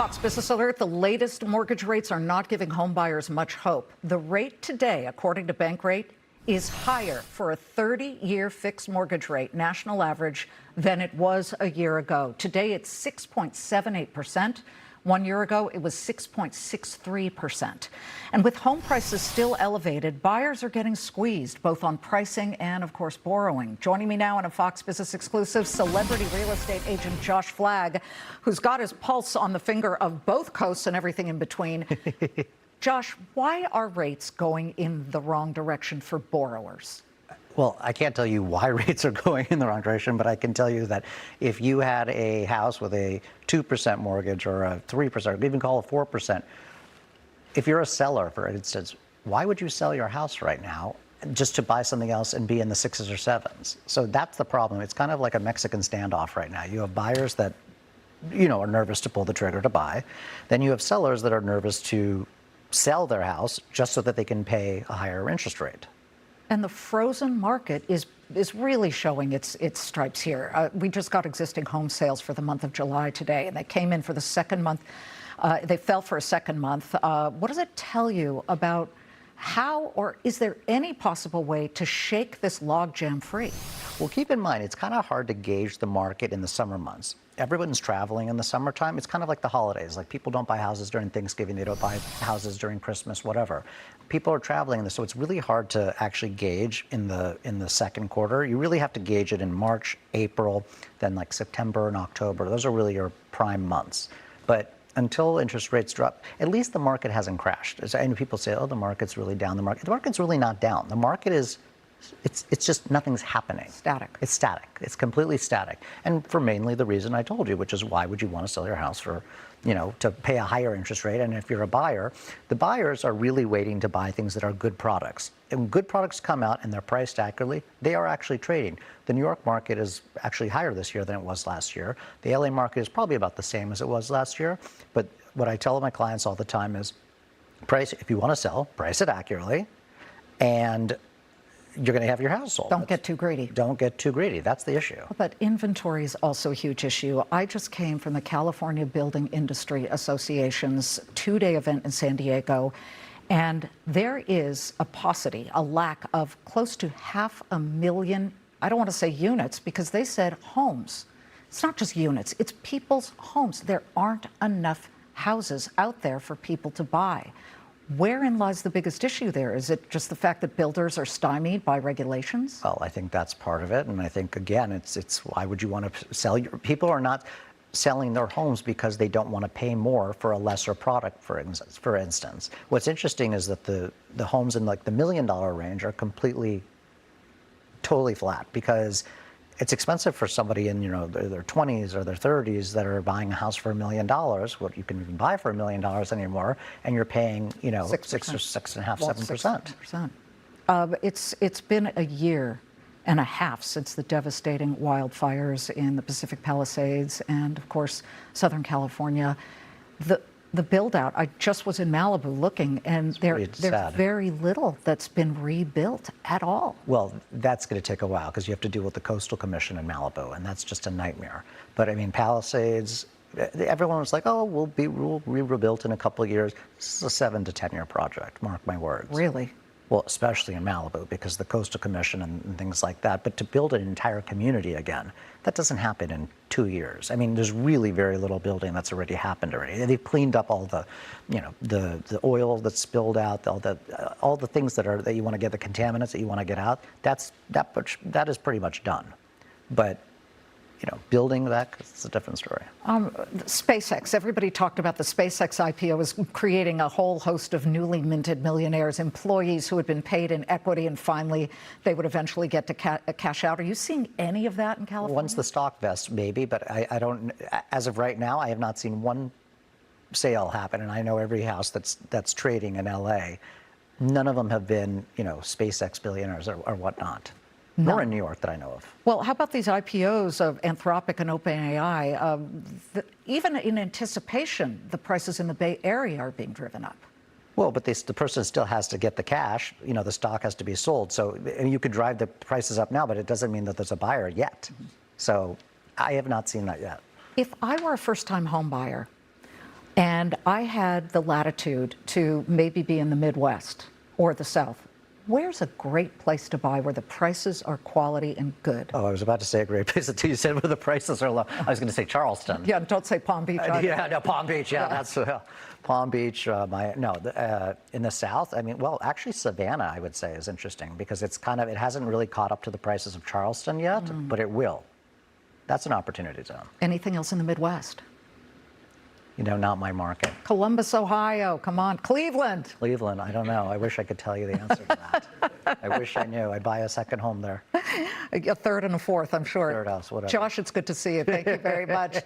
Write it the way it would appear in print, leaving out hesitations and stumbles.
Fox Business Alert, the latest mortgage rates are not giving home buyers much hope. The rate today, according to Bankrate, is higher for a 30-year fixed mortgage rate, national average, than it was a year ago. Today, it's 6.78%. 1 year ago, it was 6.63%. And with home prices still elevated, buyers are getting squeezed, both on pricing and, of course, borrowing. Joining me now in a Fox Business exclusive, celebrity real estate agent Josh Flagg, who's got his pulse on the finger of both coasts and everything in between. Josh, why are rates going in the wrong direction for borrowers? Well, I can't tell you why rates are going in the wrong direction, but I can tell you that if you had a house with a 2% mortgage or a 3%, even call it 4%, if you're a seller, for instance, why would you sell your house right now just to buy something else and be in the 6s or 7s? So that's the problem. It's kind of like a Mexican standoff right now. You have buyers that, are nervous to pull the trigger to buy. Then you have sellers that are nervous to sell their house just so that they can pay a higher interest rate. And the frozen market is really showing its stripes here. We just got existing home sales for the month of July today, and they came in for the second month. They fell for a second month. What does it tell you about how, or is there any possible way to shake this logjam free? Well, keep in mind, it's kind of hard to gauge the market in the summer months. Everyone's traveling in the summertime. It's kind of like the holidays. Like, people don't buy houses during Thanksgiving. They don't buy houses during Christmas, whatever. People are traveling, so it's really hard to actually gauge in the second quarter. You really have to gauge it in March, April, then like September and October. Those are really your prime months. But until interest rates drop, at least the market hasn't crashed. I know people say, oh, the market's really down. The market's really not down. The market is, it's just nothing's happening. Static. It's static. It's completely static. And for mainly the reason I told you, which is why would you want to sell your house for, to pay a higher interest rate? And if you're a buyer, the buyers are really waiting to buy things that are good products. And good products come out and they're priced accurately, they are actually trading. The New York market is actually higher this year than it was last year. The LA market is probably about the same as it was last year. But what I tell my clients all the time is, price, if you want to sell, price it accurately, and you're going to have your house sold. Don't get too greedy. Don't get too greedy. That's the issue. But inventory is also a huge issue. I just came from the California Building Industry Association's two-day event in San Diego, and there is a paucity, a lack of close to 500,000, I don't want to say units, because they said homes. It's not just units, it's people's homes. There aren't enough houses out there for people to buy. Wherein lies the biggest issue there? Is it just the fact that builders are stymied by regulations? Well, I think that's part of it. And I think, again, it's why would you want to sell your... People are not selling their homes because they don't want to pay more for a lesser product, for instance. What's interesting is that the homes in like the $1 million range are totally flat, because it's expensive for somebody in their 20s or their 30s that are buying a house for $1 million. What you can even buy for $1 million anymore, and you're paying 6 or 6.5%, 7%. It's been a year and a half since the devastating wildfires in the Pacific Palisades and, of course, Southern California. The build out, I just was in Malibu looking, and there's very little that's been rebuilt at all. Well, that's going to take a while because you have to deal with the Coastal Commission in Malibu, and that's just a nightmare. But I mean, Palisades, everyone was like, oh, we'll be rebuilt in a couple of years. This is a 7 to 10 year project, mark my words. Really? Well, especially in Malibu, because the Coastal Commission and things like that. But to build an entire community again, that doesn't happen in 2 years. I mean, there's really very little building that's already happened already. They've cleaned up all the, the oil that's spilled out, all the things that you want to get, the contaminants that you want to get out. That is pretty much done. But building that, it's a different story. SpaceX, everybody talked about the SpaceX IPO was creating a whole host of newly minted millionaires, employees who had been paid in equity, and finally they would eventually get to cash out. Are you seeing any of that in California? Once the stock vests, maybe, but I don't, as of right now, I have not seen one sale happen, and I know every house that's trading in LA, none of them have been, SpaceX billionaires or whatnot. Nor in New York that I know of. Well, how about these IPOs of Anthropic and OpenAI? Even in anticipation, the prices in the Bay Area are being driven up. Well, but the person still has to get the cash. The stock has to be sold. So you could drive the prices up now, but it doesn't mean that there's a buyer yet. So I have not seen that yet. If I were a first-time home buyer and I had the latitude to maybe be in the Midwest or the South, where's a great place to buy where the prices are quality and good? Oh, I was about to say a great place until you said where the prices are low. I was going to say Charleston. Yeah, don't say Palm Beach. Either. Yeah, no, Palm Beach. Yeah, that's Palm Beach. In the South. I mean, well, actually, Savannah, I would say, is interesting because it hasn't really caught up to the prices of Charleston yet, but it will. That's an opportunity zone. Anything else in the Midwest? Not my market. Columbus, Ohio. Come on, Cleveland. Cleveland, I don't know. I wish I could tell you the answer to that. I wish I knew. I'd buy a second home there. A third and a fourth, I'm sure. Third house, whatever. Josh, it's good to see you. Thank you very much.